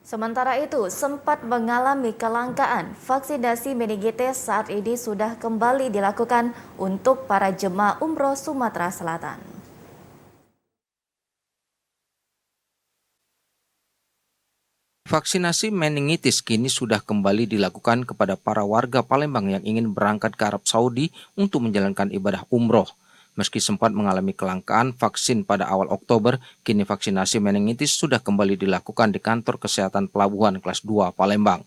Sementara itu, sempat mengalami kelangkaan, vaksinasi meningitis saat ini sudah kembali dilakukan untuk para jemaah umroh Sumatera Selatan. Vaksinasi meningitis kini sudah kembali dilakukan kepada para warga Palembang yang ingin berangkat ke Arab Saudi untuk menjalankan ibadah umroh. Meski sempat mengalami kelangkaan vaksin pada awal Oktober, kini vaksinasi meningitis sudah kembali dilakukan di kantor kesehatan Pelabuhan Kelas 2 Palembang.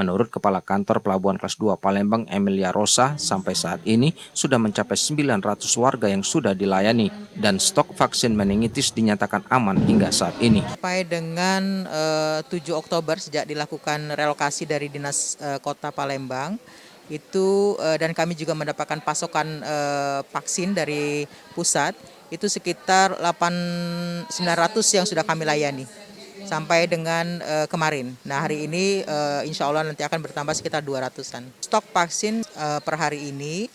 Menurut Kepala Kantor Pelabuhan Kelas 2 Palembang, Emilia Rosa, sampai saat ini sudah mencapai 900 warga yang sudah dilayani dan stok vaksin meningitis dinyatakan aman hingga saat ini. Sampai dengan 7 Oktober sejak dilakukan relokasi dari Dinas Kota Palembang, itu dan kami juga mendapatkan pasokan vaksin dari pusat, itu sekitar 900 yang sudah kami layani sampai dengan kemarin. Nah, hari ini insya Allah nanti akan bertambah sekitar 200-an. Stok vaksin per hari ini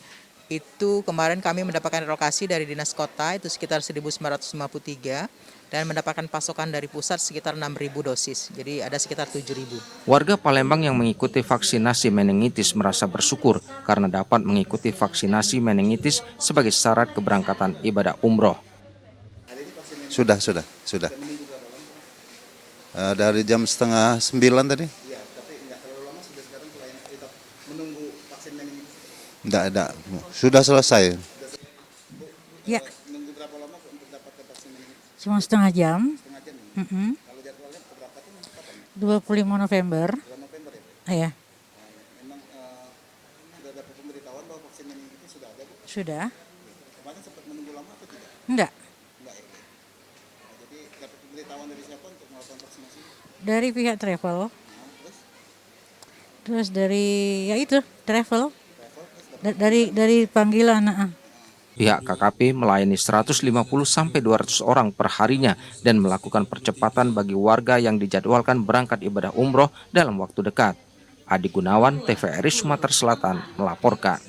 itu kemarin kami mendapatkan relokasi dari Dinas Kota itu sekitar 1.953 dan mendapatkan pasokan dari pusat sekitar 6.000 dosis. Jadi ada sekitar 7.000. Warga Palembang yang mengikuti vaksinasi meningitis merasa bersyukur karena dapat mengikuti vaksinasi meningitis sebagai syarat keberangkatan ibadah umroh. Sudah. Dari jam 8:30 tadi. Iya, tapi nggak terlalu lama sudah sekarang pelayanan kita menunggu vaksin meningitis. Enggak. Sudah selesai. Ya, Menunggu berapa lama untuk dapatkan vaksin meningitis? cuma setengah jam. Setengah jam ya? Kalau jadwalnya keberangkatan kapan? 25 November. 2 November ya? Ya, Memang sudah dapat pemberitahuan bahwa vaksin meningitis sudah ada, Bu? sudah. Kemarin sempat menunggu lama atau tidak? Enggak. Enggak ya, Bu? Nah, jadi dapat pemberitahuan dari siapa untuk melakukan vaksinasi? Dari pihak travel. Terus? Terus dari ya itu, travel. Travel, terus dapat Dari panggilan. Pihak KKP melayani 150-200 orang per harinya dan melakukan percepatan bagi warga yang dijadwalkan berangkat ibadah umroh dalam waktu dekat. Adi Gunawan, TVRI Sumatera Selatan, melaporkan.